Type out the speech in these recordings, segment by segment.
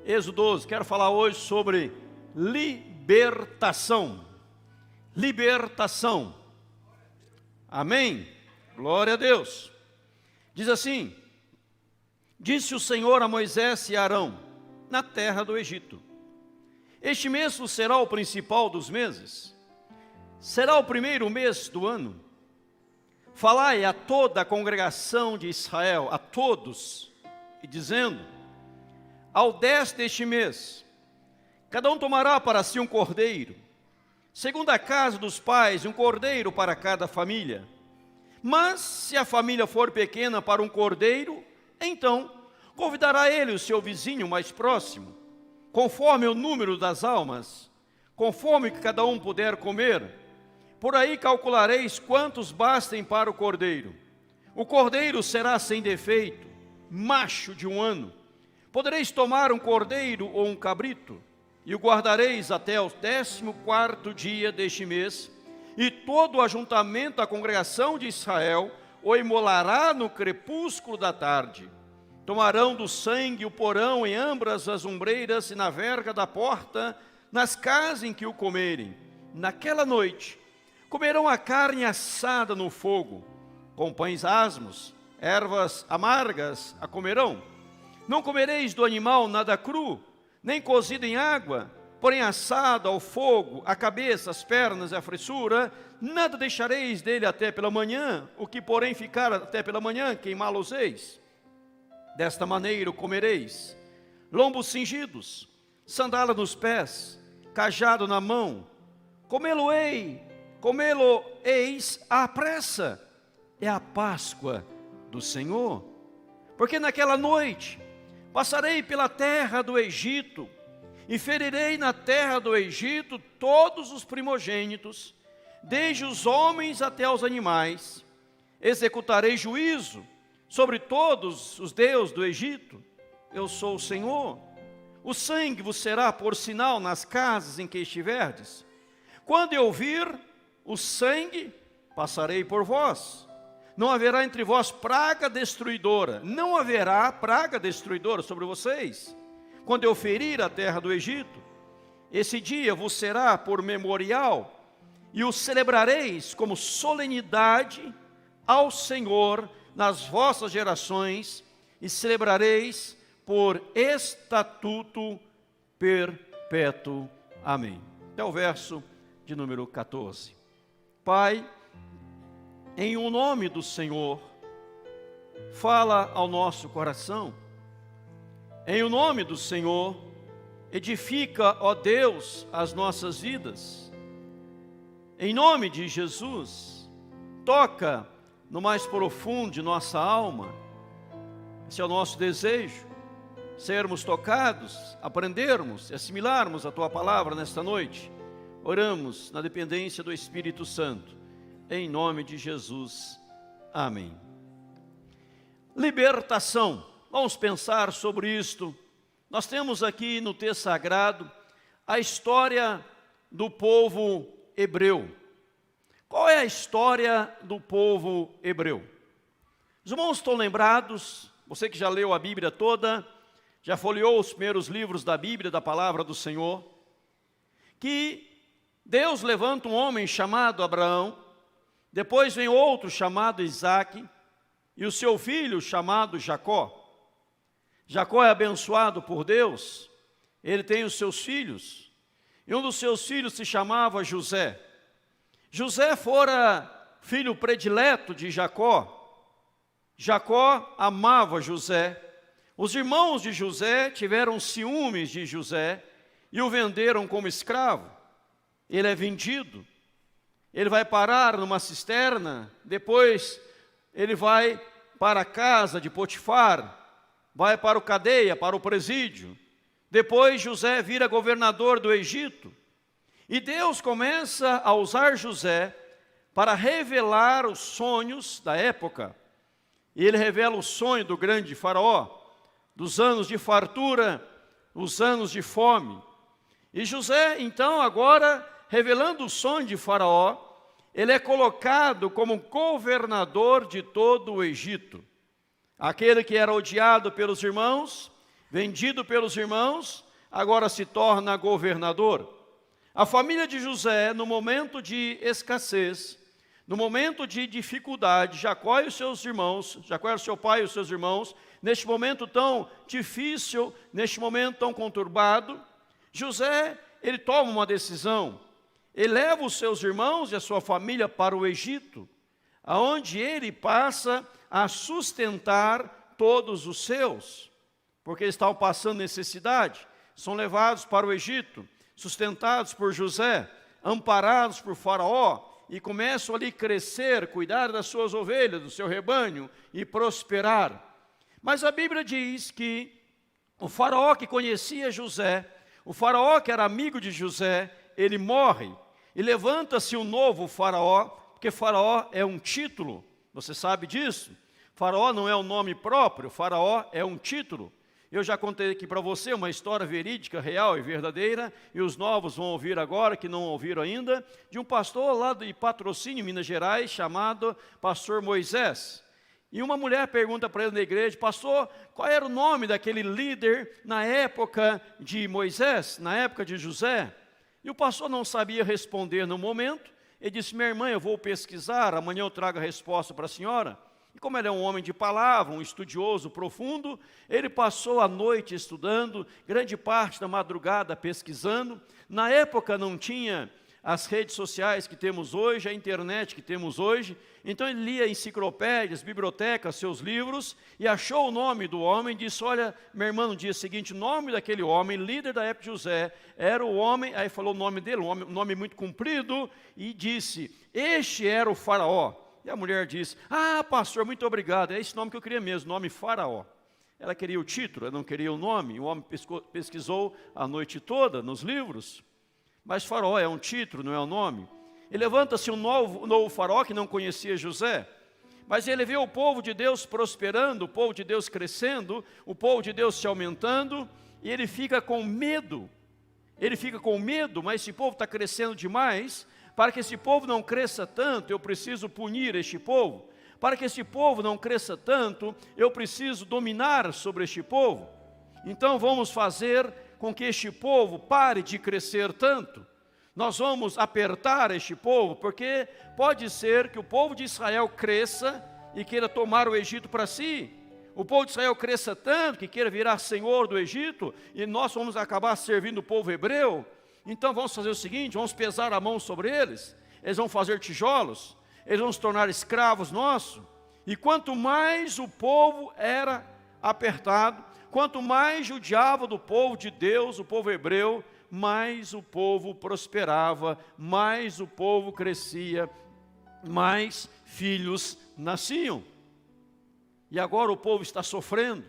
Êxodo 12. Quero falar hoje sobre libertação. Libertação. Amém? Glória a Deus. Diz assim: disse o Senhor a Moisés e a Arão, na terra do Egito: este mês será o principal dos meses, será o primeiro mês do ano. Falai a toda a congregação de Israel, a todos, e dizendo: ao 10 deste mês, cada um tomará para si um cordeiro, segundo a casa dos pais, um cordeiro para cada família. Mas se a família for pequena para um cordeiro, então convidará ele o seu vizinho mais próximo, conforme o número das almas, conforme que cada um puder comer. Por aí calculareis quantos bastem para o cordeiro. O cordeiro será sem defeito, macho de 1 ano. Podereis tomar um cordeiro ou um cabrito, e o guardareis até o 14º dia deste mês, e todo o ajuntamento da congregação de Israel o imolará no crepúsculo da tarde. Tomarão do sangue o porão em ambas as ombreiras e na verga da porta, nas casas em que o comerem. Naquela noite comerão a carne assada no fogo, com pães asmos, ervas amargas a comerão. Não comereis do animal nada cru, nem cozido em água, porém assado ao fogo, a cabeça, as pernas e a fressura. Nada deixareis dele até pela manhã, o que porém ficar até pela manhã, queimá-los-eis. Desta maneira o comereis: lombos cingidos, sandália nos pés, cajado na mão. Comê-lo-eis à pressa. É a Páscoa do Senhor. Porque naquela noite passarei pela terra do Egito, e ferirei na terra do Egito todos os primogênitos, desde os homens até os animais. Executarei juízo sobre todos os deuses do Egito. Eu sou o Senhor. O sangue vos será por sinal nas casas em que estiverdes. Quando eu vir o sangue, passarei por vós. Não haverá entre vós praga destruidora. Não haverá praga destruidora sobre vocês, quando eu ferir a terra do Egito. Esse dia vos será por memorial, e o celebrareis como solenidade ao Senhor nas vossas gerações, e celebrareis por estatuto perpétuo. Amém. Até o verso de número 14. Pai, em o nome do Senhor, fala ao nosso coração. Em o nome do Senhor, edifica, ó Deus, as nossas vidas. Em nome de Jesus, toca no mais profundo de nossa alma. Esse é o nosso desejo, sermos tocados, aprendermos, assimilarmos a Tua palavra nesta noite. Oramos na dependência do Espírito Santo, em nome de Jesus. Amém. Libertação. Vamos pensar sobre isto. Nós temos aqui no texto sagrado a história do povo hebreu. Qual é a história do povo hebreu? Os irmãos estão lembrados, você que já leu a Bíblia toda, já folheou os primeiros livros da Bíblia, da palavra do Senhor, que Deus levanta um homem chamado Abraão, depois vem outro chamado Isaque, e o seu filho chamado Jacó. Jacó é abençoado por Deus, ele tem os seus filhos, e um dos seus filhos se chamava José. José fora filho predileto de Jacó. Jacó amava José. Os irmãos de José tiveram ciúmes de José e o venderam como escravo. Ele é vendido, ele vai parar numa cisterna, depois ele vai para a casa de Potifar, vai para a cadeia, para o presídio. Depois José vira governador do Egito. E Deus começa a usar José para revelar os sonhos da época. E ele revela o sonho do grande faraó, dos anos de fartura, os anos de fome. E José, então, agora, revelando o sonho de faraó, ele é colocado como governador de todo o Egito. Aquele que era odiado pelos irmãos, vendido pelos irmãos, agora se torna governador. A família de José, no momento de escassez, no momento de dificuldade, Jacó e os seus irmãos, Jacó era seu pai e os seus irmãos, neste momento tão difícil, neste momento tão conturbado, José, ele toma uma decisão. Ele leva os seus irmãos e a sua família para o Egito, aonde ele passa a sustentar todos os seus, porque eles estavam passando necessidade, são levados para o Egito, sustentados por José, amparados por Faraó, e começam ali a crescer, cuidar das suas ovelhas, do seu rebanho, e prosperar. Mas a Bíblia diz que o Faraó que conhecia José, o Faraó que era amigo de José, ele morre, e levanta-se um novo Faraó, porque Faraó é um título, você sabe disso? Faraó não é um nome próprio, Faraó é um título. Eu já contei aqui para você uma história verídica, real e verdadeira, e os novos vão ouvir agora, que não ouviram ainda, de um pastor lá de Patrocínio, Minas Gerais, chamado Pastor Moisés. E uma mulher pergunta para ele na igreja: pastor, qual era o nome daquele líder na época de Moisés, na época de José? E o pastor não sabia responder no momento. Ele disse: minha irmã, eu vou pesquisar, amanhã eu trago a resposta para a senhora. E como ele é um homem de palavra, um estudioso profundo, ele passou a noite estudando, grande parte da madrugada pesquisando. Na época não tinha as redes sociais que temos hoje, a internet que temos hoje. Então ele lia enciclopédias, bibliotecas, seus livros, e achou o nome do homem e disse: olha, minha irmã, no dia seguinte, o nome daquele homem, líder da época de José, era o homem, aí falou o nome dele, um nome muito comprido, e disse: este era o Faraó. E a mulher disse: ah, pastor, muito obrigado, é esse nome que eu queria mesmo, nome Faraó. Ela queria o título, ela não queria o nome. O homem pesquisou a noite toda nos livros, mas Faraó é um título, não é um nome. E levanta-se um novo Faraó que não conhecia José, mas ele vê o povo de Deus prosperando, o povo de Deus crescendo, o povo de Deus se aumentando, e ele fica com medo. Ele fica com medo, mas esse povo está crescendo demais. Para que esse povo não cresça tanto, eu preciso punir este povo. Para que esse povo não cresça tanto, eu preciso dominar sobre este povo. Então vamos fazer com que este povo pare de crescer tanto. Nós vamos apertar este povo, porque pode ser que o povo de Israel cresça e queira tomar o Egito para si. O povo de Israel cresça tanto que queira virar senhor do Egito, e nós vamos acabar servindo o povo hebreu. Então vamos fazer o seguinte: vamos pesar a mão sobre eles, eles vão fazer tijolos, eles vão se tornar escravos nossos. E quanto mais o povo era apertado, quanto mais judiava do povo de Deus, o povo hebreu, mais o povo prosperava, mais o povo crescia, mais filhos nasciam. E agora o povo está sofrendo.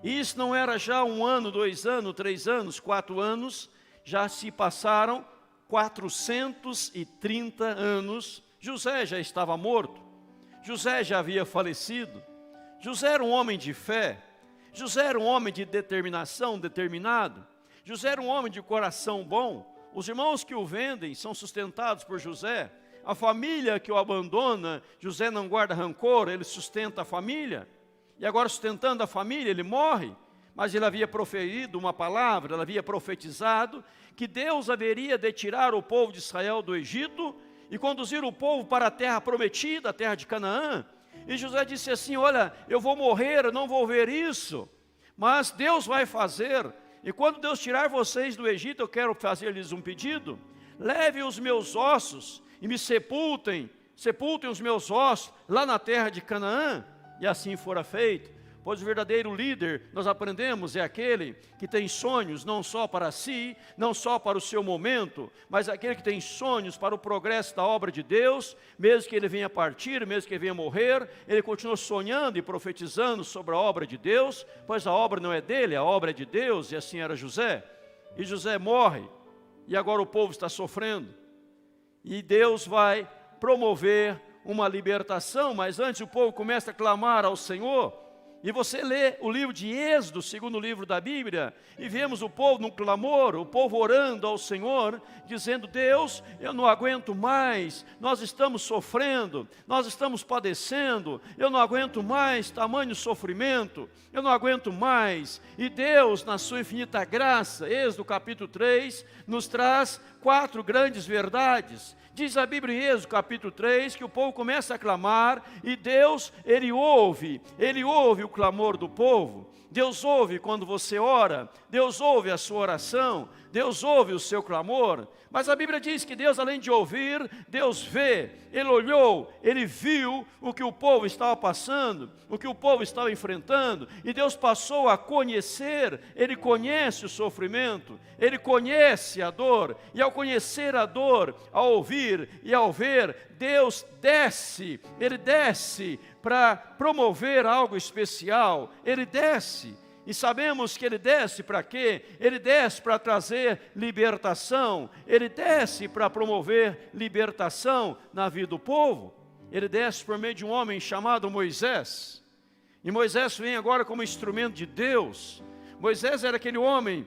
E isso não era já 1 ano, 2 anos, 3 anos, 4 anos, já se passaram 430 anos. José já estava morto, José já havia falecido. José era um homem de fé, José era um homem de determinação, determinado. José era um homem de coração bom. Os irmãos que o vendem são sustentados por José. A família que o abandona, José não guarda rancor, ele sustenta a família. E agora, sustentando a família, ele morre. Mas ele havia proferido uma palavra, ele havia profetizado que Deus haveria de tirar o povo de Israel do Egito e conduzir o povo para a terra prometida, a terra de Canaã. E José disse assim: olha, eu vou morrer, eu não vou ver isso, mas Deus vai fazer. E quando Deus tirar vocês do Egito, eu quero fazer-lhes um pedido: leve os meus ossos e me sepultem os meus ossos lá na terra de Canaã. E assim fora feito. Pois o verdadeiro líder, nós aprendemos, é aquele que tem sonhos não só para si, não só para o seu momento, mas aquele que tem sonhos para o progresso da obra de Deus. Mesmo que ele venha partir, mesmo que ele venha morrer, ele continua sonhando e profetizando sobre a obra de Deus, pois a obra não é dele, a obra é de Deus. E assim era José. E José morre, e agora o povo está sofrendo, e Deus vai promover uma libertação. Mas antes o povo começa a clamar ao Senhor. E você lê o livro de Êxodo, segundo livro da Bíblia, e vemos o povo num clamor, o povo orando ao Senhor, dizendo: Deus, eu não aguento mais, nós estamos sofrendo, nós estamos padecendo, eu não aguento mais tamanho sofrimento, eu não aguento mais. E Deus, na sua infinita graça, Êxodo capítulo 3, nos traz 4 grandes verdades. Diz a Bíblia em Êxodo capítulo 3 que o povo começa a clamar e Deus, Ele ouve o clamor do povo. Deus ouve quando você ora, Deus ouve a sua oração, Deus ouve o seu clamor. Mas a Bíblia diz que Deus, além de ouvir, Deus vê. Ele olhou, Ele viu o que o povo estava passando, o que o povo estava enfrentando, e Deus passou a conhecer. Ele conhece o sofrimento, Ele conhece a dor, e ao conhecer a dor, ao ouvir e ao ver, Deus desce, Ele desce para promover algo especial, Ele desce. E sabemos que Ele desce para quê? Ele desce para trazer libertação, Ele desce para promover libertação na vida do povo. Ele desce por meio de um homem chamado Moisés. E Moisés vem agora como instrumento de Deus. Moisés era aquele homem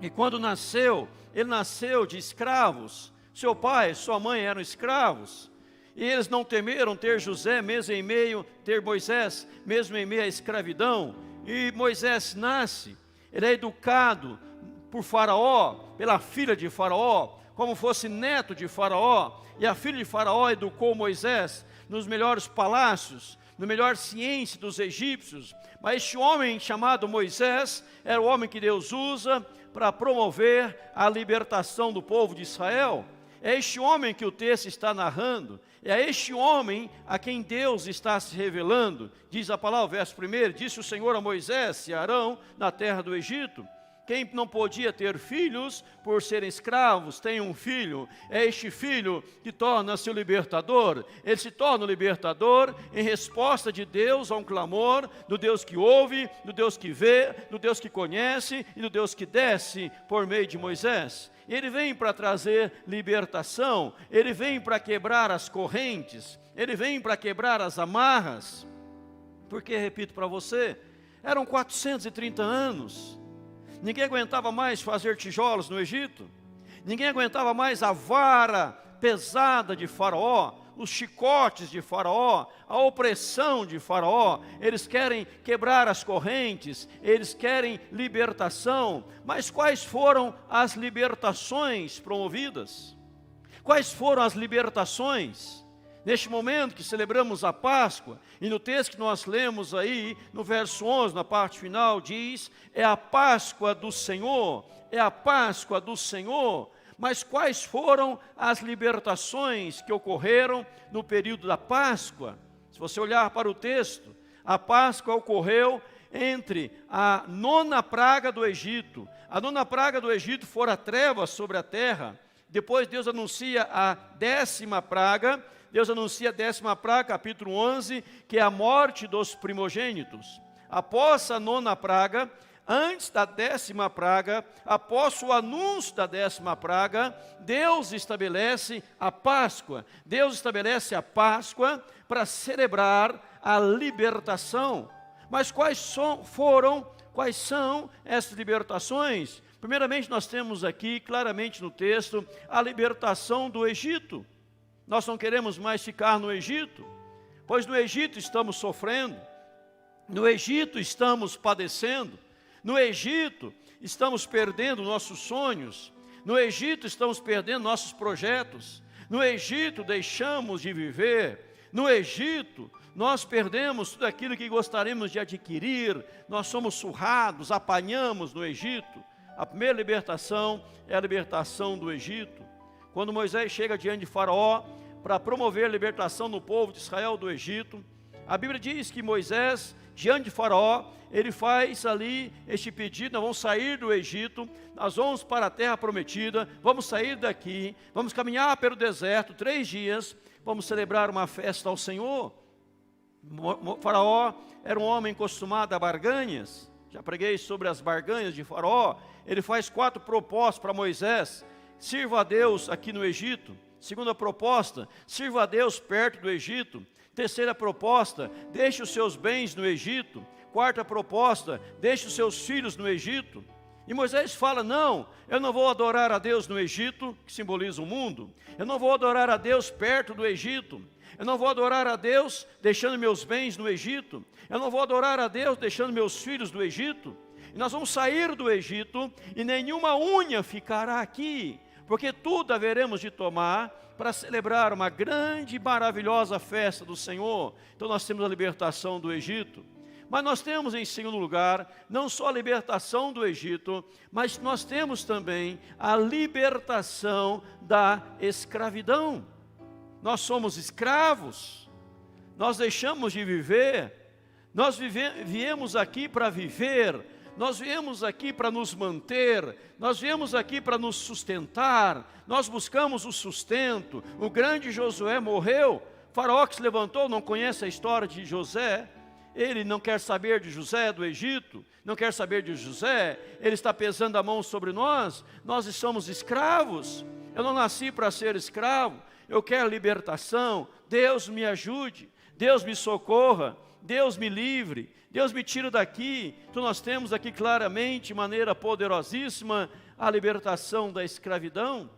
que quando nasceu, ele nasceu de escravos. Seu pai, sua mãe eram escravos. E eles não temeram ter José, mesmo em meio, ter Moisés, mesmo em meio à escravidão. E Moisés nasce, ele é educado por Faraó, pela filha de Faraó, como fosse neto de Faraó. E a filha de Faraó educou Moisés nos melhores palácios, na melhor ciência dos egípcios. Mas este homem chamado Moisés era o homem que Deus usa para promover a libertação do povo de Israel. É este homem que o texto está narrando, é a este homem a quem Deus está se revelando. Diz a palavra, verso 1, disse o Senhor a Moisés e a Arão na terra do Egito: quem não podia ter filhos por serem escravos, tem um filho. É este filho que torna-se o libertador. Ele se torna o libertador em resposta de Deus a um clamor, do Deus que ouve, do Deus que vê, do Deus que conhece e do Deus que desce por meio de Moisés. Ele vem para trazer libertação, ele vem para quebrar as correntes, ele vem para quebrar as amarras. Porque, repito para você, eram 430 anos. Ninguém aguentava mais fazer tijolos no Egito. Ninguém aguentava mais a vara pesada de Faraó, os chicotes de Faraó, a opressão de Faraó. Eles querem quebrar as correntes, eles querem libertação. Mas quais foram as libertações promovidas? Quais foram as libertações? Neste momento que celebramos a Páscoa, e no texto que nós lemos aí, no verso 11, na parte final, diz: é a Páscoa do Senhor, é a Páscoa do Senhor. Mas quais foram as libertações que ocorreram no período da Páscoa? Se você olhar para o texto, a Páscoa ocorreu entre a 9ª praga do Egito. A 9ª praga do Egito fora trevas sobre a terra. Depois Deus anuncia a 10ª praga. Deus anuncia a 10ª praga, capítulo 11, que é a morte dos primogênitos. Após a 9ª praga, antes da 10ª praga, após o anúncio da 10ª praga, Deus estabelece a Páscoa. Deus estabelece a Páscoa para celebrar a libertação. Mas quais são essas libertações? Primeiramente, nós temos aqui, claramente no texto, a libertação do Egito. Nós não queremos mais ficar no Egito, pois no Egito estamos sofrendo, no Egito estamos padecendo, no Egito estamos perdendo nossos sonhos, no Egito estamos perdendo nossos projetos, no Egito deixamos de viver, no Egito nós perdemos tudo aquilo que gostaríamos de adquirir, nós somos surrados, apanhamos no Egito. A primeira libertação é a libertação do Egito. Quando Moisés chega diante de Faraó para promover a libertação do povo de Israel do Egito, a Bíblia diz que Moisés, diante de Faraó, ele faz ali este pedido: nós vamos sair do Egito, nós vamos para a terra prometida, vamos sair daqui, vamos caminhar pelo deserto 3 dias, vamos celebrar uma festa ao Senhor. Faraó era um homem acostumado a barganhas, já preguei sobre as barganhas de Faraó. Ele faz 4 propostas para Moisés: sirva a Deus aqui no Egito. Segunda proposta: sirva a Deus perto do Egito. Terceira proposta: deixe os seus bens no Egito. quarta proposta, deixe os seus filhos no Egito. E Moisés fala, não, eu não vou adorar a Deus no Egito, que simboliza o mundo. Eu não vou adorar a Deus perto do Egito. Eu não vou adorar a Deus deixando meus bens no Egito. Eu não vou adorar a Deus deixando meus filhos no Egito. E nós vamos sair do Egito e nenhuma unha ficará aqui, porque tudo haveremos de tomar para celebrar uma grande e maravilhosa festa do Senhor. Então nós temos a libertação do Egito. Mas nós temos em segundo lugar, não só a libertação do Egito, mas nós temos também a libertação da escravidão. Nós somos escravos, nós deixamos de viver, nós viemos aqui para viver, nós viemos aqui para nos manter, nós viemos aqui para nos sustentar, nós buscamos o sustento. O grande Josué morreu, Faraó que se levantou, não conhece a história de José. Ele não quer saber de José do Egito, não quer saber de José, ele está pesando a mão sobre nós somos escravos. Eu não nasci para ser escravo, eu quero libertação. Deus me ajude, Deus me socorra, Deus me livre, Deus me tira daqui. Então nós temos aqui claramente, de maneira poderosíssima, a libertação da escravidão.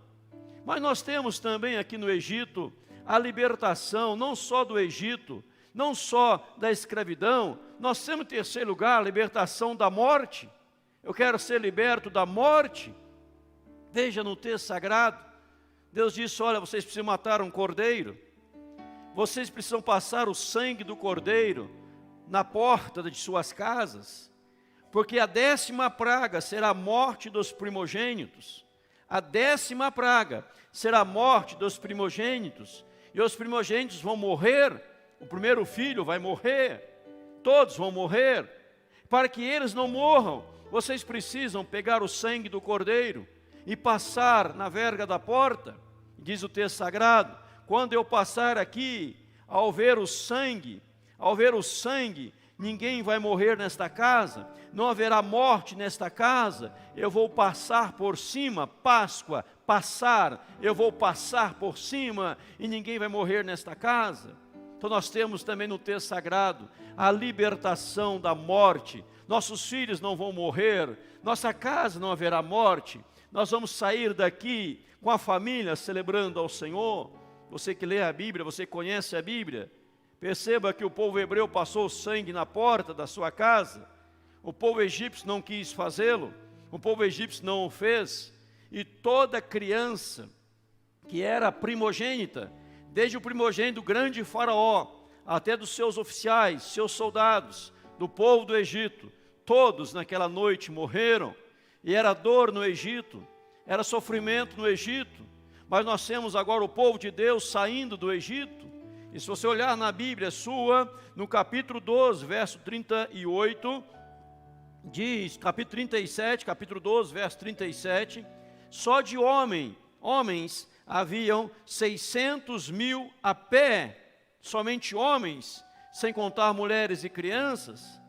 Mas nós temos também aqui no Egito a libertação, não só do Egito, não só da escravidão, nós temos em terceiro lugar a libertação da morte. Eu quero ser liberto da morte. Veja no texto sagrado, Deus disse, olha, vocês precisam matar um cordeiro, vocês precisam passar o sangue do cordeiro na porta de suas casas, porque a 10ª praga será a morte dos primogênitos. A 10ª praga será a morte dos primogênitos, e os primogênitos vão morrer. O primeiro filho vai morrer, todos vão morrer. Para que eles não morram, vocês precisam pegar o sangue do cordeiro e passar na verga da porta. Diz o texto sagrado, quando eu passar aqui, ao ver o sangue, ninguém vai morrer nesta casa, não haverá morte nesta casa, eu vou passar por cima, Páscoa, passar, eu vou passar por cima e ninguém vai morrer nesta casa. Então nós temos também no texto sagrado a libertação da morte. Nossos filhos não vão morrer, nossa casa não haverá morte. Nós vamos sair daqui com a família celebrando ao Senhor. Você que lê a Bíblia, você conhece a Bíblia, perceba que o povo hebreu passou sangue na porta da sua casa. O povo egípcio não quis fazê-lo, o povo egípcio não o fez. E toda criança que era primogênita, desde o primogênito do grande faraó, até dos seus oficiais, seus soldados, do povo do Egito, todos naquela noite morreram, e era dor no Egito, era sofrimento no Egito, mas nós temos agora o povo de Deus saindo do Egito. E se você olhar na Bíblia sua, no capítulo 12, verso 38, diz, capítulo 37, capítulo 12, verso 37, só de homens, haviam 600.000 a pé, somente homens, sem contar mulheres e crianças.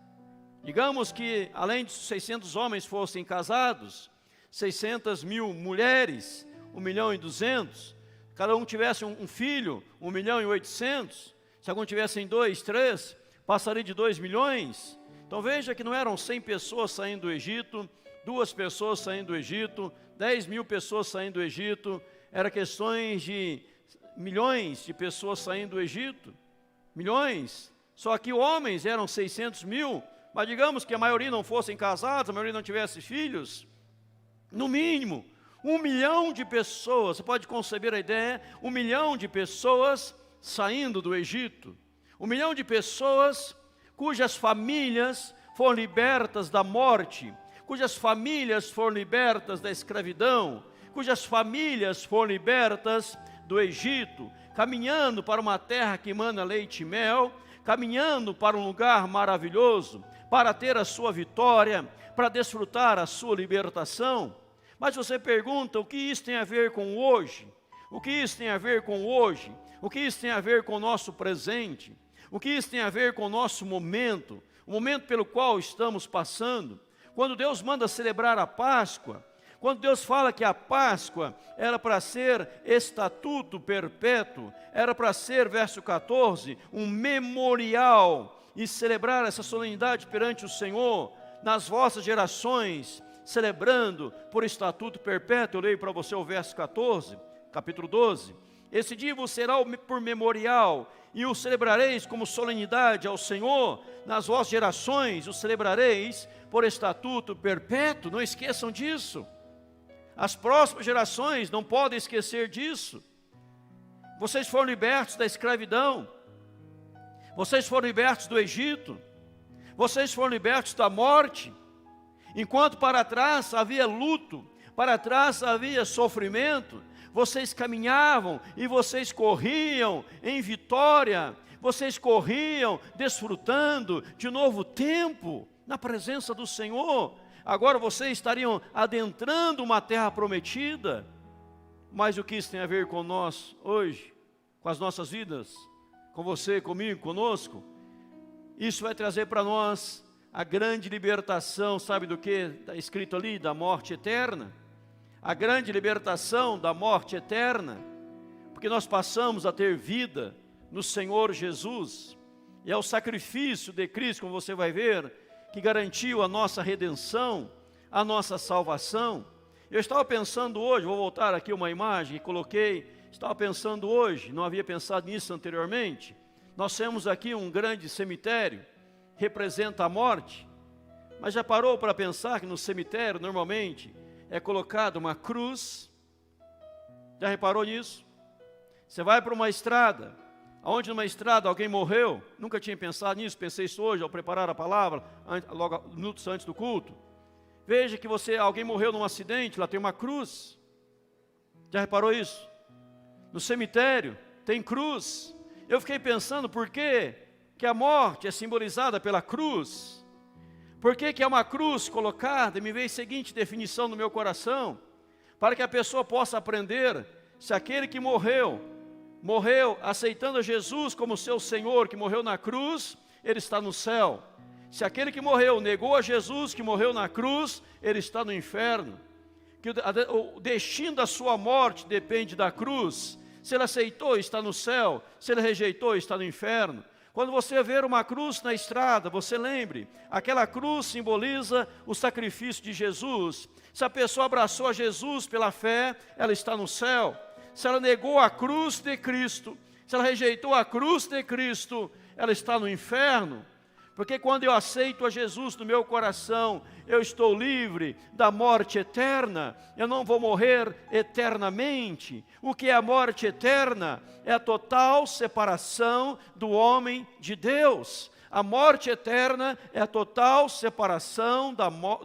Digamos que além de 600 homens fossem casados, 600.000 mulheres, 1.200.000, cada um tivesse um filho, 1.800.000, se algum tivessem 2, 3, passaria de 2 milhões. Então veja que não eram 100 pessoas saindo do Egito, 2 pessoas saindo do Egito, 10.000 pessoas saindo do Egito, era questões de milhões de pessoas saindo do Egito, milhões. Só que homens eram 600.000, mas digamos que a maioria não fossem casados, a maioria não tivesse filhos, no mínimo 1 milhão de pessoas, você pode conceber a ideia, 1 milhão de pessoas saindo do Egito, 1 milhão de pessoas cujas famílias foram libertas da morte, cujas famílias foram libertas da escravidão, cujas famílias foram libertas do Egito, caminhando para uma terra que emana leite e mel, caminhando para um lugar maravilhoso, para ter a sua vitória, para desfrutar a sua libertação. Mas você pergunta, o que isso tem a ver com hoje? O que isso tem a ver com hoje? O que isso tem a ver com o nosso presente? O que isso tem a ver com o nosso momento? O momento pelo qual estamos passando? Quando Deus manda celebrar a Páscoa, quando Deus fala que a Páscoa era para ser estatuto perpétuo, era para ser, verso 14, um memorial e celebrar essa solenidade perante o Senhor, nas vossas gerações, celebrando por estatuto perpétuo. Eu leio para você o verso 14, capítulo 12. Esse dia vos será por memorial, e o celebrareis como solenidade ao Senhor, nas vossas gerações o celebrareis por estatuto perpétuo. Não esqueçam disso. As próximas gerações não podem esquecer disso. Vocês foram libertos da escravidão, vocês foram libertos do Egito, vocês foram libertos da morte. Enquanto para trás havia luto, para trás havia sofrimento, vocês caminhavam e vocês corriam em vitória, vocês corriam desfrutando de novo tempo na presença do Senhor. Agora vocês estariam adentrando uma terra prometida. Mas o que isso tem a ver com nós hoje, com as nossas vidas, com você, comigo, conosco? Isso vai trazer para nós a grande libertação, sabe do que está escrito ali? Da morte eterna. A grande libertação da morte eterna, porque nós passamos a ter vida no Senhor Jesus, e é o sacrifício de Cristo, como você vai ver, que garantiu a nossa redenção, a nossa salvação. Eu estava pensando hoje, vou voltar aqui uma imagem que coloquei, estava pensando hoje, não havia pensado nisso anteriormente. Nós temos aqui um grande cemitério, representa a morte, mas já parou para pensar que no cemitério normalmente é colocada uma cruz? Já reparou nisso? Você vai para uma estrada, onde numa estrada alguém morreu, nunca tinha pensado nisso, pensei isso hoje ao preparar a palavra, logo minutos antes do culto. Veja que alguém morreu num acidente, lá tem uma cruz. Já reparou isso? No cemitério tem cruz. Eu fiquei pensando por que a morte é simbolizada pela cruz. Por que é uma cruz colocada? E me veio a seguinte definição no meu coração, para que a pessoa possa aprender, se aquele que morreu aceitando a Jesus como seu Senhor, que morreu na cruz, ele está no céu. Se aquele que morreu negou a Jesus, que morreu na cruz, ele está no inferno. Que o destino da sua morte depende da cruz. Se ele aceitou, está no céu. Se ele rejeitou, está no inferno. Quando você ver uma cruz na estrada, você lembre, aquela cruz simboliza o sacrifício de Jesus. Se a pessoa abraçou a Jesus pela fé, ela está no céu. Se ela negou a cruz de Cristo, se ela rejeitou a cruz de Cristo, ela está no inferno. Porque quando eu aceito a Jesus no meu coração, eu estou livre da morte eterna, eu não vou morrer eternamente. O que é a morte eterna? É a total separação do homem de Deus. A morte eterna é a total separação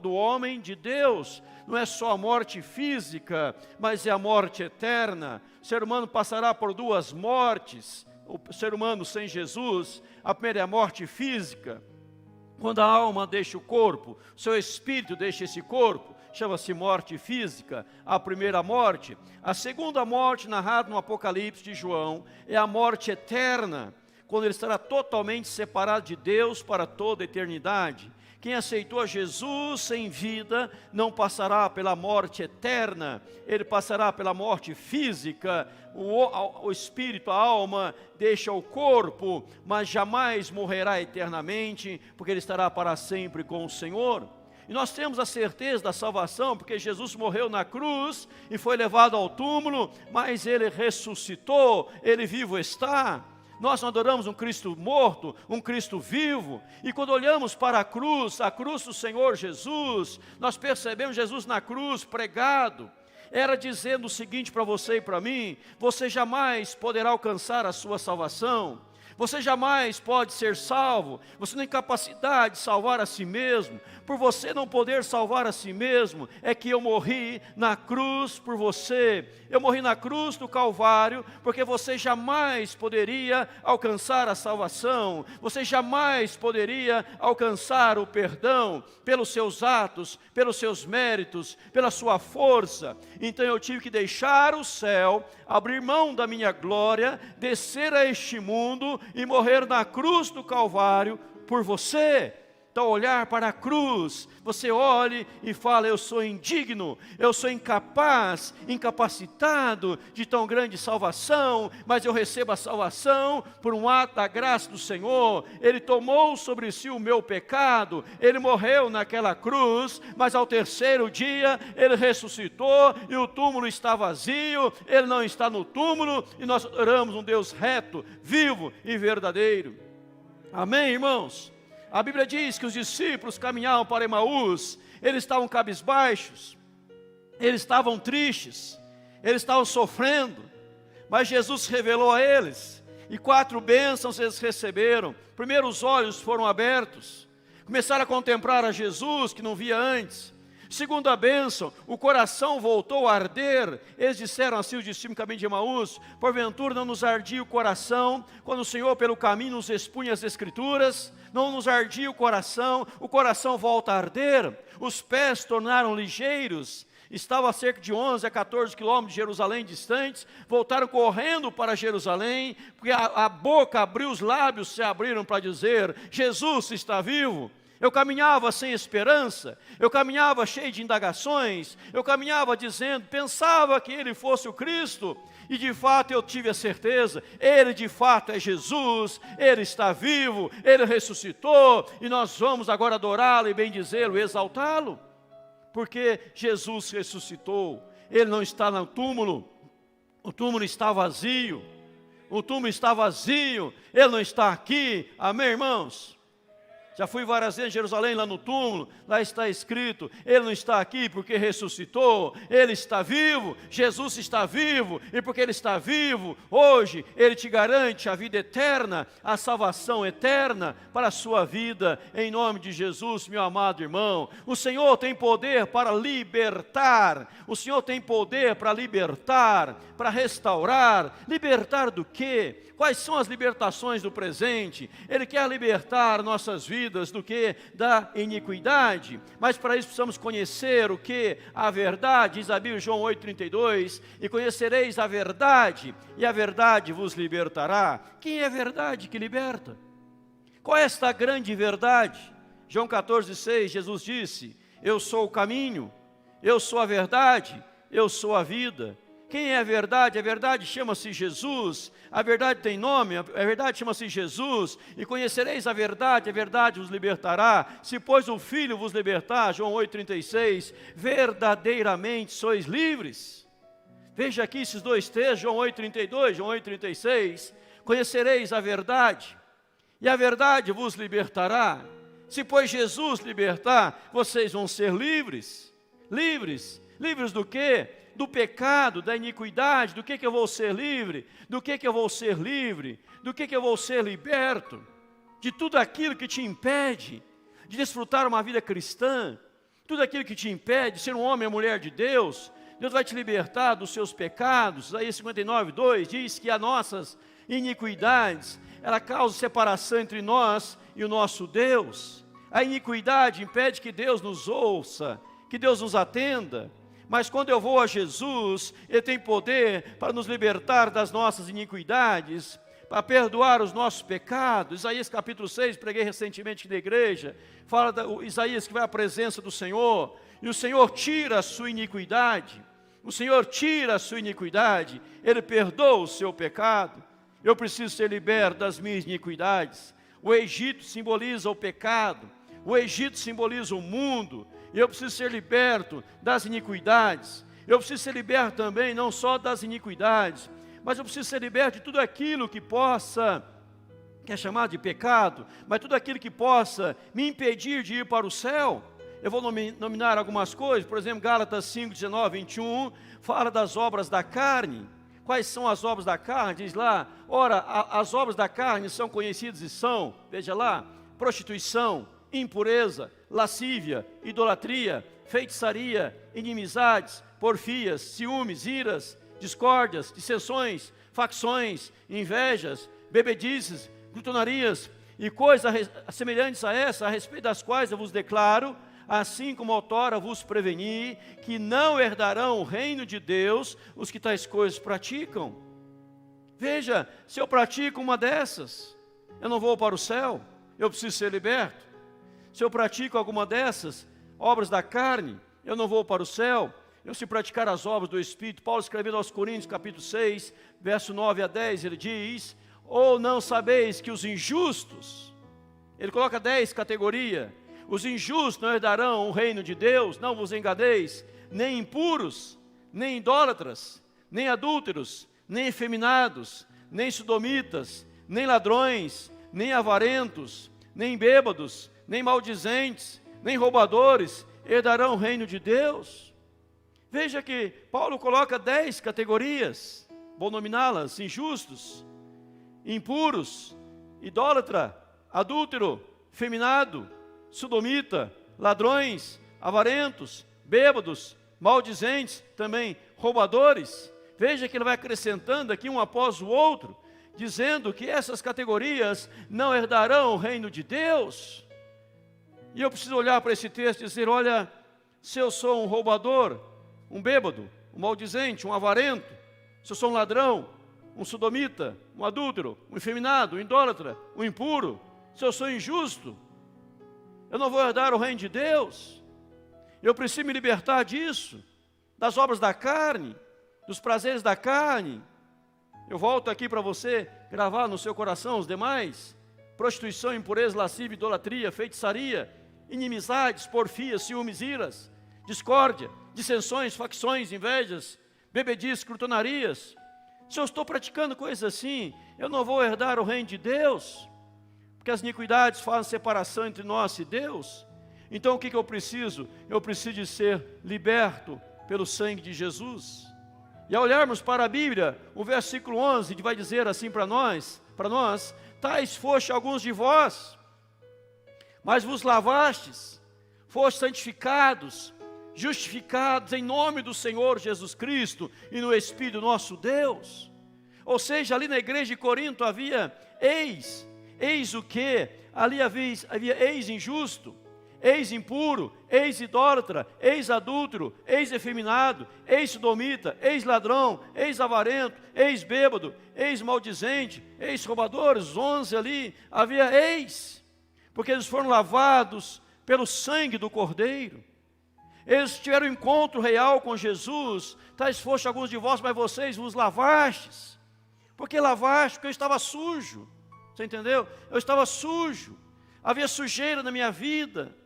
do homem de Deus. Não é só a morte física, mas é a morte eterna. O ser humano passará por duas mortes. O ser humano sem Jesus, a primeira é a morte física, quando a alma deixa o corpo, seu espírito deixa esse corpo, chama-se morte física, a primeira morte. A segunda morte, narrada no Apocalipse de João, é a morte eterna, quando ele estará totalmente separado de Deus para toda a eternidade. Quem aceitou a Jesus em vida não passará pela morte eterna, ele passará pela morte física. O espírito, a alma, deixa o corpo, mas jamais morrerá eternamente, porque ele estará para sempre com o Senhor. E nós temos a certeza da salvação, porque Jesus morreu na cruz e foi levado ao túmulo, mas ele ressuscitou, ele vivo está. Nós não adoramos um Cristo morto, um Cristo vivo. E quando olhamos para a cruz do Senhor Jesus, nós percebemos Jesus na cruz pregado. Era dizendo o seguinte para você e para mim: você jamais poderá alcançar a sua salvação. Você jamais pode ser salvo. Você não tem capacidade de salvar a si mesmo. Por você não poder salvar a si mesmo, é que eu morri na cruz por você. Eu morri na cruz do Calvário, porque você jamais poderia alcançar a salvação. Você jamais poderia alcançar o perdão pelos seus atos, pelos seus méritos, pela sua força. Então eu tive que deixar o céu, abrir mão da minha glória, descer a este mundo e morrer na cruz do Calvário por você. ao olhar para a cruz, você olhe e fala: eu sou indigno, eu sou incapaz, incapacitado de tão grande salvação, mas eu recebo a salvação por um ato da graça do Senhor. Ele tomou sobre si o meu pecado, Ele morreu naquela cruz, mas ao terceiro dia Ele ressuscitou e o túmulo está vazio, Ele não está no túmulo, e nós adoramos um Deus reto, vivo e verdadeiro. Amém, irmãos? A Bíblia diz que os discípulos caminhavam para Emaús, eles estavam cabisbaixos, eles estavam tristes, eles estavam sofrendo, mas Jesus revelou a eles, e 4 bênçãos eles receberam. Primeiro, os olhos foram abertos, começaram a contemplar a Jesus que não via antes. Segunda bênção, o coração voltou a arder. Eles disseram assim, os discípulos do caminho de Emaús: porventura não nos ardia o coração, quando o Senhor pelo caminho nos expunha as Escrituras? Não nos ardia o coração volta a arder. Os pés tornaram ligeiros, estavam a cerca de 11 a 14 quilômetros de Jerusalém distantes, voltaram correndo para Jerusalém, porque a boca abriu, os lábios se abriram para dizer: Jesus está vivo. Eu caminhava sem esperança, eu caminhava cheio de indagações, eu caminhava dizendo, pensava que Ele fosse o Cristo, e de fato eu tive a certeza, Ele de fato é Jesus, Ele está vivo, Ele ressuscitou, e nós vamos agora adorá-lo e bendizê-lo, exaltá-lo, porque Jesus ressuscitou. Ele não está no túmulo, o túmulo está vazio, Ele não está aqui. Amém, irmãos? Já fui várias vezes em Jerusalém, lá no túmulo, lá está escrito: Ele não está aqui porque ressuscitou, Ele está vivo, Jesus está vivo, e porque Ele está vivo, hoje Ele te garante a vida eterna, a salvação eterna para a sua vida, em nome de Jesus, meu amado irmão. O Senhor tem poder para libertar, o Senhor tem poder para libertar, para restaurar. Libertar do quê? Quais são as libertações do presente? Ele quer libertar nossas vidas do que? Da iniquidade. Mas para isso precisamos conhecer o que? A verdade. Diz a Bíblia, João 8,32, e conhecereis a verdade, e a verdade vos libertará. Quem é a verdade que liberta? Qual é esta grande verdade? João 14,6, Jesus disse: eu sou o caminho, eu sou a verdade, eu sou a vida. Quem é a verdade? A verdade chama-se Jesus, a verdade tem nome, a verdade chama-se Jesus, e conhecereis a verdade vos libertará. Se pois o Filho vos libertar, João 8,36, verdadeiramente sois livres. Veja aqui esses dois textos, João 8,32, João 8,36, conhecereis a verdade, e a verdade vos libertará. Se pois Jesus libertar, vocês vão ser livres. Livres do quê? Do pecado, da iniquidade. Do que eu vou ser livre? Do que eu vou ser livre? Do que eu vou ser liberto? De tudo aquilo que te impede de desfrutar uma vida cristã, tudo aquilo que te impede de ser um homem ou mulher de Deus. Deus vai te libertar dos seus pecados. Isaías 59:2 diz que as nossas iniquidades, ela causa separação entre nós e o nosso Deus. A iniquidade impede que Deus nos ouça, que Deus nos atenda. Mas quando eu vou a Jesus, Ele tem poder para nos libertar das nossas iniquidades, para perdoar os nossos pecados. Isaías capítulo 6, preguei recentemente aqui na igreja, fala Isaías que vai à presença do Senhor, e o Senhor tira a sua iniquidade, o Senhor tira a sua iniquidade, Ele perdoa o seu pecado. Eu preciso ser liberto das minhas iniquidades. O Egito simboliza o pecado, o Egito simboliza o mundo, e eu preciso ser liberto das iniquidades. Eu preciso ser liberto também, não só das iniquidades, mas eu preciso ser liberto de tudo aquilo que possa, que é chamado de pecado, mas tudo aquilo que possa me impedir de ir para o céu. Eu vou nominar algumas coisas, por exemplo, Gálatas 5, 19, 21, fala das obras da carne. Quais são as obras da carne? Diz lá, ora, as obras da carne são conhecidas e são, veja lá, prostituição, impureza, lascívia, idolatria, feitiçaria, inimizades, porfias, ciúmes, iras, discórdias, dissensões, facções, invejas, bebedices, glutonarias e coisas semelhantes a essa, a respeito das quais eu vos declaro, assim como outrora vos preveni, que não herdarão o reino de Deus os que tais coisas praticam. Veja, se eu pratico uma dessas, eu não vou para o céu, eu preciso ser liberto. Se eu pratico alguma dessas obras da carne, eu não vou para o céu. Eu, se praticar as obras do Espírito, Paulo escrevendo aos Coríntios, capítulo 6, verso 9 a 10, ele diz: ou não sabeis que os injustos, ele coloca 10 categorias, os injustos não herdarão o reino de Deus, não vos enganeis, nem impuros, nem idólatras, nem adúlteros, nem efeminados, nem sodomitas, nem ladrões, nem avarentos, nem bêbados, nem maldizentes, nem roubadores, herdarão o reino de Deus. Veja que Paulo coloca 10 categorias, vou nominá-las: injustos, impuros, idólatra, adúltero, feminado, sodomita, ladrões, avarentos, bêbados, maldizentes, também roubadores. Veja que ele vai acrescentando aqui um após o outro, dizendo que essas categorias não herdarão o reino de Deus. E eu preciso olhar para esse texto e dizer: olha, se eu sou um roubador, um bêbado, um maldizente, um avarento, se eu sou um ladrão, um sodomita, um adúltero, um efeminado, um idólatra, um impuro, se eu sou injusto, eu não vou herdar o reino de Deus. Eu preciso me libertar disso, das obras da carne, dos prazeres da carne. Eu volto aqui para você gravar no seu coração os demais: prostituição, impureza, lascívia, idolatria, feitiçaria, inimizades, porfias, ciúmes, iras, discórdia, dissensões, facções, invejas, bebedices, glutonarias. Se eu estou praticando coisas assim, eu não vou herdar o reino de Deus, porque as iniquidades fazem separação entre nós e Deus. Então o que eu preciso? Eu preciso de ser liberto pelo sangue de Jesus. E ao olharmos para a Bíblia, o versículo 11 vai dizer assim para nós: tais foste alguns de vós, mas vos lavastes, fostes santificados, justificados em nome do Senhor Jesus Cristo e no Espírito nosso Deus. Ou seja, ali na igreja de Corinto havia ex o que? Ali havia ex injusto, ex impuro, ex idólatra, ex adúltero, ex efeminado, ex sodomita, ex ladrão, ex avarento, ex bêbado, ex maldizente, ex roubadores. 11 ali havia ex, porque eles foram lavados pelo sangue do Cordeiro. Eles tiveram um encontro real com Jesus. Tais foste alguns de vós, mas vocês vos lavastes. Por que lavaste? Porque eu estava sujo. Você entendeu? Eu estava sujo. Havia sujeira na minha vida.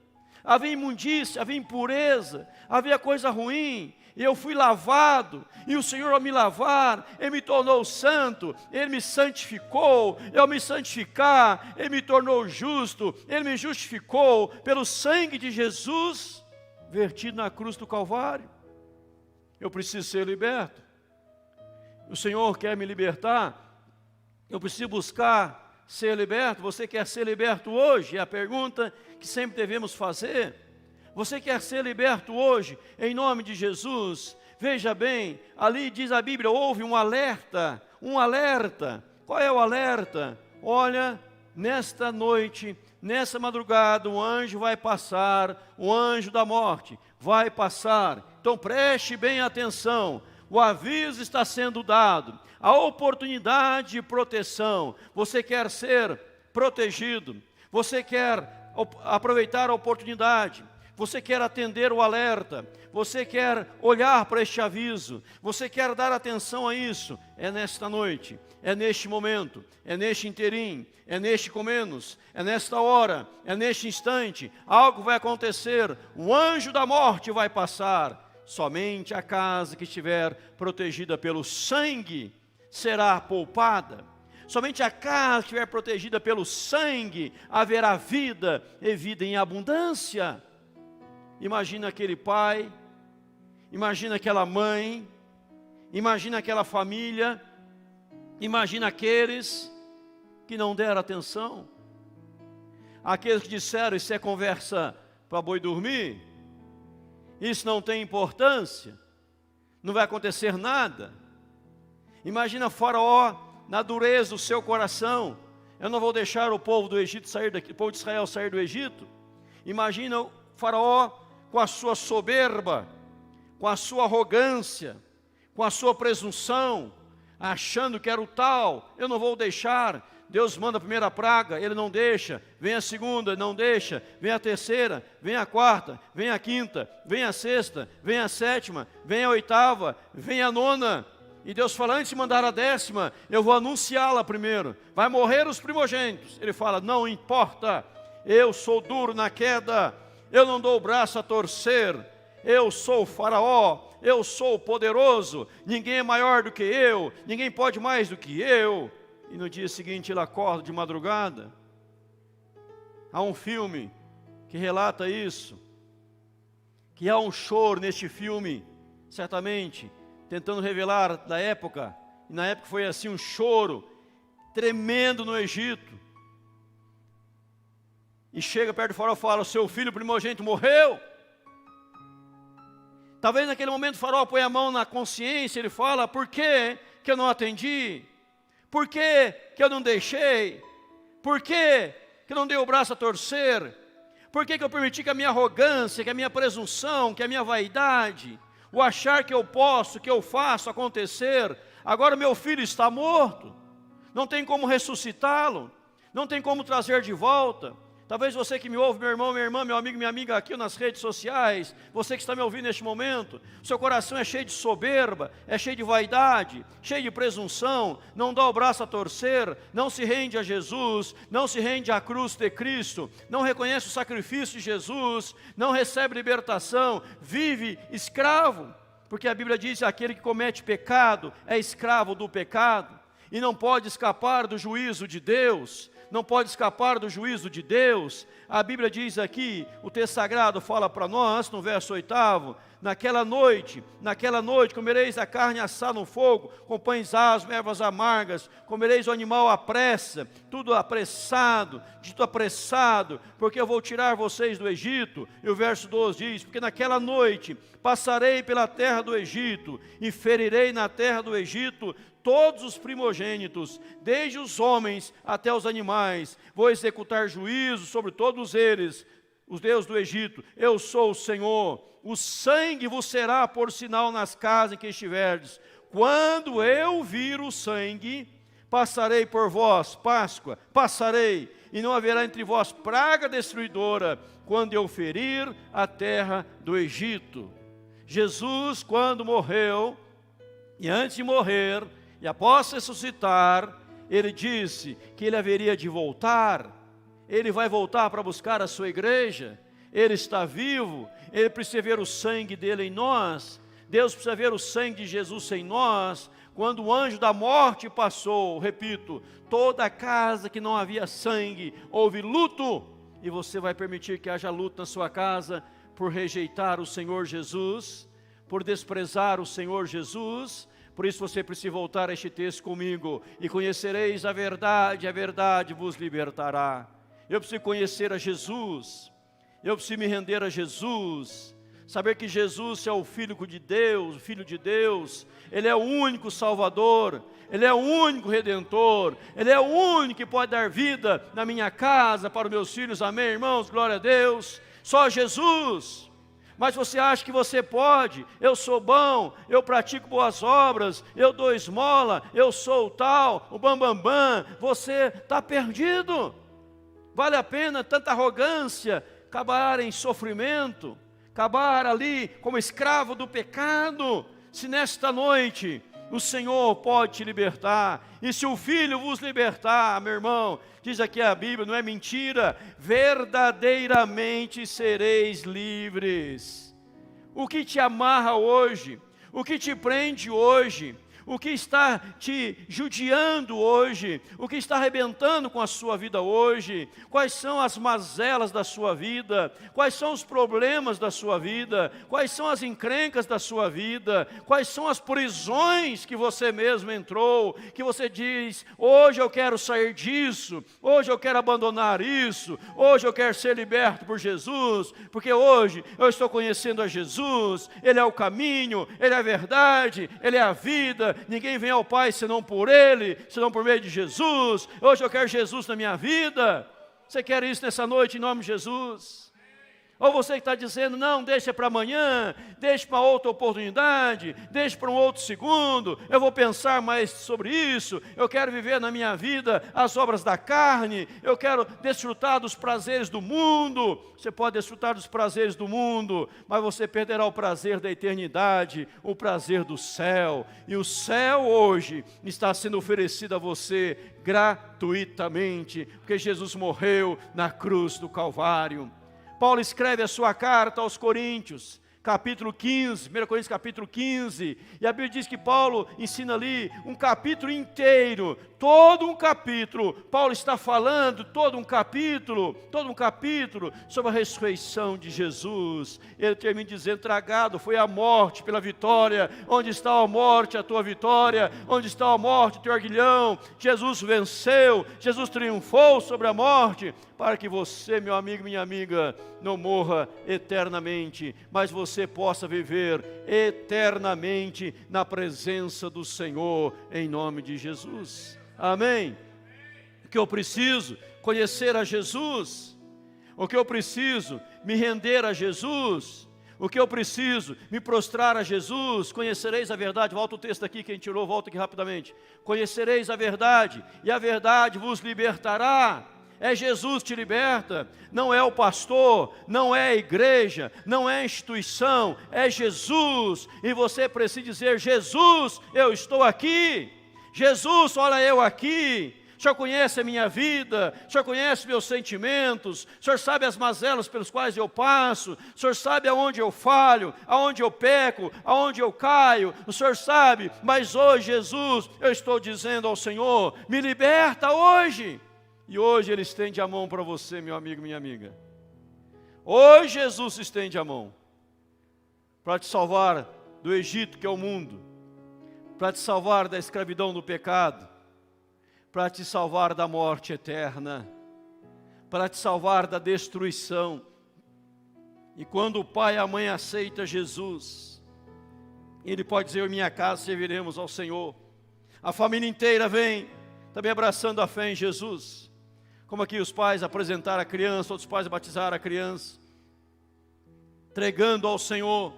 Havia imundícia, havia impureza, havia coisa ruim. E eu fui lavado. E o Senhor, ao me lavar, Ele me tornou santo. Ele me santificou. Eu me santificar, Ele me tornou justo. Ele me justificou pelo sangue de Jesus vertido na cruz do Calvário. Eu preciso ser liberto. O Senhor quer me libertar. Eu preciso buscar ser liberto. Você quer ser liberto hoje? É a pergunta que sempre devemos fazer. Você quer ser liberto hoje, em nome de Jesus? Veja bem, ali diz a Bíblia, houve um alerta. Qual é o alerta? Olha, nesta noite, nessa madrugada, um anjo vai passar, o anjo da morte vai passar. Então preste bem atenção, o aviso está sendo dado, a oportunidade de proteção. Você quer ser protegido, você quer aproveitar a oportunidade, você quer atender o alerta, você quer olhar para este aviso, você quer dar atenção a isso. É nesta noite, é neste momento, é neste interim, é neste comenos, é nesta hora, é neste instante. Algo vai acontecer, o anjo da morte vai passar. Somente a casa que estiver protegida pelo sangue será poupada. Somente a casa que estiver protegida pelo sangue haverá vida e vida em abundância. Imagina aquele pai, imagina aquela mãe, imagina aquela família, imagina aqueles que não deram atenção, aqueles que disseram: isso é conversa para boi dormir, isso não tem importância, não vai acontecer nada. Imagina Faraó na dureza do seu coração: eu não vou deixar o povo do Egito sair daqui, o povo de Israel sair do Egito. Imagina o Faraó com a sua soberba, com a sua arrogância, com a sua presunção, achando que era o tal: eu não vou deixar Deus manda a primeira praga, ele não deixa, vem a segunda, não deixa, vem a terceira, vem a quarta, vem a quinta, vem a sexta, vem a sétima, vem a oitava, vem a nona. E Deus fala, antes de mandar a 10ª, eu vou anunciá-la primeiro. Vai morrer os primogênitos. Ele fala, não importa, eu sou duro na queda, eu não dou o braço a torcer, eu sou o faraó, eu sou o poderoso, ninguém é maior do que eu, ninguém pode mais do que eu. E no dia seguinte ele acorda de madrugada. Há um filme que relata isso, que há um choro neste filme, certamente, tentando revelar da época, e na época foi assim, um choro tremendo no Egito. E chega perto do faraó e fala, o seu filho primogênito morreu. Talvez naquele momento o faraó põe a mão na consciência, ele fala, por que eu não atendi? Por que eu não deixei? Por que eu não dei o braço a torcer? Por que eu permiti que a minha arrogância, que a minha presunção, que a minha vaidade, o achar que eu posso, que eu faço acontecer, agora meu filho está morto, não tem como ressuscitá-lo, não tem como trazer de volta. Talvez você que me ouve, meu irmão, minha irmã, meu amigo, minha amiga aqui nas redes sociais, você que está me ouvindo neste momento, seu coração é cheio de soberba, é cheio de vaidade, cheio de presunção, não dá o braço a torcer, não se rende a Jesus, não se rende à cruz de Cristo, não reconhece o sacrifício de Jesus, não recebe libertação, vive escravo, porque a Bíblia diz que aquele que comete pecado é escravo do pecado, e não pode escapar do juízo de Deus, não pode escapar do juízo de Deus. A Bíblia diz aqui, o texto sagrado fala para nós, no verso 8º, naquela noite comereis a carne assada no fogo, com pães asmos, ervas amargas, comereis o animal à pressa, tudo apressado, dito apressado, porque eu vou tirar vocês do Egito. E o verso 12 diz, porque naquela noite passarei pela terra do Egito, e ferirei na terra do Egito todos os primogênitos, desde os homens até os animais, vou executar juízo sobre todos eles, os deuses do Egito, eu sou o Senhor, o sangue vos será por sinal nas casas em que estiverdes, quando eu vir o sangue, passarei por vós, Páscoa, passarei, e não haverá entre vós praga destruidora, quando eu ferir a terra do Egito. Jesus, quando morreu, e antes de morrer, e após ressuscitar, ele disse que ele haveria de voltar, ele vai voltar para buscar a sua igreja, ele está vivo, ele precisa ver o sangue dele em nós, Deus precisa ver o sangue de Jesus em nós. Quando o anjo da morte passou, repito, toda a casa que não havia sangue, houve luto, e você vai permitir que haja luto na sua casa, por rejeitar o Senhor Jesus, por desprezar o Senhor Jesus. Por isso você precisa voltar a este texto comigo, e conhecereis a verdade vos libertará. Eu preciso conhecer a Jesus, eu preciso me render a Jesus, saber que Jesus é o Filho de Deus, Ele é o único Salvador, Ele é o único Redentor, Ele é o único que pode dar vida na minha casa, para os meus filhos, amém, irmãos, glória a Deus, só Jesus. Mas você acha que você pode, eu sou bom, eu pratico boas obras, eu dou esmola, eu sou o tal, o bambambam, você está perdido. Vale a pena tanta arrogância, acabar em sofrimento, acabar ali como escravo do pecado, se nesta noite o Senhor pode te libertar, e se o Filho vos libertar, meu irmão, diz aqui a Bíblia, não é mentira, verdadeiramente sereis livres. O que te amarra hoje, o que te prende hoje, o que está te judiando hoje, o que está arrebentando com a sua vida hoje, quais são as mazelas da sua vida, quais são os problemas da sua vida, quais são as encrencas da sua vida, quais são as prisões que você mesmo entrou, que você diz, hoje eu quero sair disso, hoje eu quero abandonar isso, hoje eu quero ser liberto por Jesus, porque hoje eu estou conhecendo a Jesus, Ele é o caminho, Ele é a verdade, Ele é a vida, ninguém vem ao Pai senão por Ele, senão por meio de Jesus. Hoje eu quero Jesus na minha vida. Você quer isso nessa noite em nome de Jesus? Ou você que está dizendo, não, deixa para amanhã, deixa para outra oportunidade, deixa para um outro segundo, eu vou pensar mais sobre isso, eu quero viver na minha vida as obras da carne, eu quero desfrutar dos prazeres do mundo. Você pode desfrutar dos prazeres do mundo, mas você perderá o prazer da eternidade, o prazer do céu. E o céu hoje está sendo oferecido a você gratuitamente, porque Jesus morreu na cruz do Calvário. Paulo escreve a sua carta aos Coríntios, capítulo 15, 1 Coríntios capítulo 15, e a Bíblia diz que Paulo ensina ali um capítulo inteiro, todo um capítulo, Paulo está falando todo um capítulo sobre a ressurreição de Jesus. Ele termina dizendo, tragado foi a morte pela vitória. Onde está a morte, a tua vitória? Onde está a morte, o teu aguilhão? Jesus venceu, Jesus triunfou sobre a morte, para que você, meu amigo, minha amiga, não morra eternamente, mas você possa viver eternamente na presença do Senhor, em nome de Jesus. Amém? O que eu preciso? Conhecer a Jesus. O que eu preciso? Me render a Jesus. O que eu preciso? Me prostrar a Jesus. Conhecereis a verdade. Volta o texto aqui, quem tirou, volta aqui rapidamente. Conhecereis a verdade, e a verdade vos libertará. É Jesus que te liberta, não é o pastor, não é a igreja, não é a instituição, é Jesus. E você precisa dizer, Jesus, eu estou aqui. Jesus, olha eu aqui. O Senhor conhece a minha vida, o Senhor conhece meus sentimentos, o Senhor sabe as mazelas pelas quais eu passo, o Senhor sabe aonde eu falho, aonde eu peco, aonde eu caio, o Senhor sabe. Mas hoje, Jesus, eu estou dizendo ao Senhor, me liberta hoje. E hoje Ele estende a mão para você, meu amigo, minha amiga. Hoje Jesus estende a mão para te salvar do Egito, que é o mundo, para te salvar da escravidão do pecado, para te salvar da morte eterna, para te salvar da destruição. E quando o pai e a mãe aceitam Jesus, ele pode dizer, em minha casa serviremos ao Senhor. A família inteira vem, também abraçando a fé em Jesus. Como aqui os pais apresentaram a criança, outros pais batizaram a criança, entregando ao Senhor,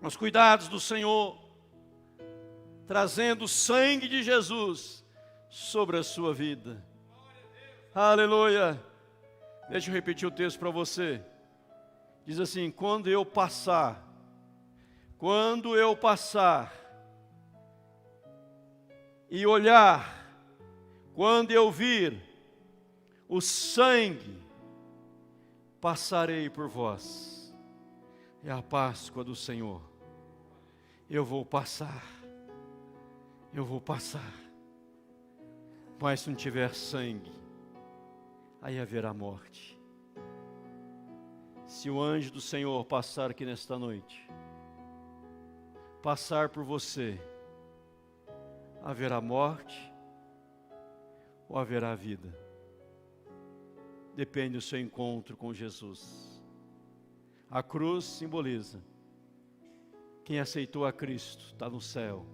aos cuidados do Senhor, trazendo o sangue de Jesus sobre a sua vida. Aleluia! Deixa eu repetir o texto para você. Diz assim, quando eu passar e olhar, quando eu vir o sangue, passarei por vós. É a Páscoa do Senhor. Eu vou passar. Mas se não tiver sangue, aí haverá morte. Se o anjo do Senhor passar aqui nesta noite, passar por você, haverá morte ou haverá vida? Depende do seu encontro com Jesus. A cruz simboliza quem aceitou a Cristo está no céu.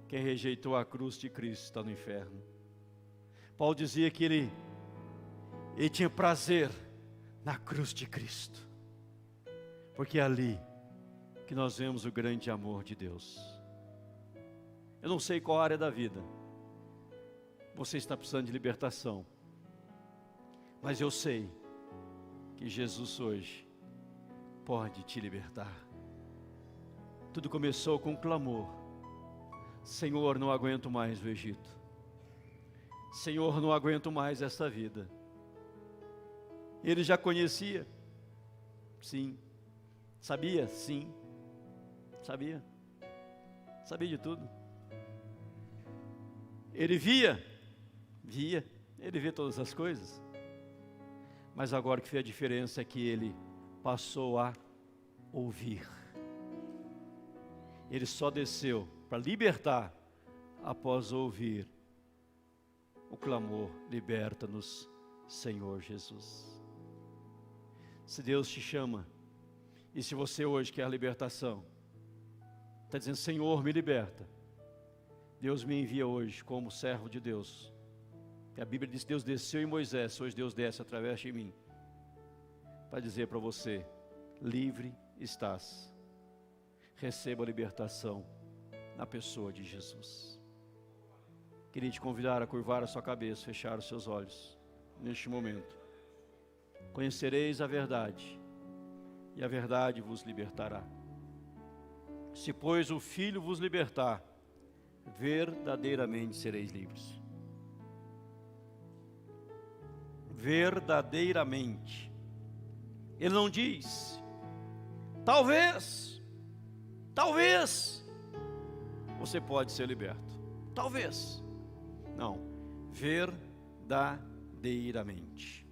Quem rejeitou a cruz de Cristo está no inferno. Paulo dizia que ele tinha prazer na cruz de Cristo, porque é ali que nós vemos o grande amor de Deus. Eu não sei qual área da vida você está precisando de libertação, mas eu sei que Jesus hoje pode te libertar. Tudo começou com um clamor. Senhor, não aguento mais o Egito. Senhor, não aguento mais essa vida. Ele já conhecia? Sim. Sabia? Sim. Sabia? Sabia de tudo. Ele via? Via. Ele vê todas as coisas. Mas agora o que fez a diferença é que ele passou a ouvir. Ele só desceu para libertar após ouvir o clamor, liberta-nos, Senhor Jesus. Se Deus te chama, e se você hoje quer a libertação, está dizendo, Senhor, me liberta. Deus me envia hoje como servo de Deus. A Bíblia diz que Deus desceu em Moisés, hoje Deus desce através de mim, para dizer para você: livre estás. Receba a libertação na pessoa de Jesus. Queria te convidar a curvar a sua cabeça, fechar os seus olhos neste momento. Conhecereis a verdade, e a verdade vos libertará. Se, pois, o Filho vos libertar, verdadeiramente sereis livres. Verdadeiramente. Ele não diz: talvez você pode ser liberto. Talvez. Não, verdadeiramente.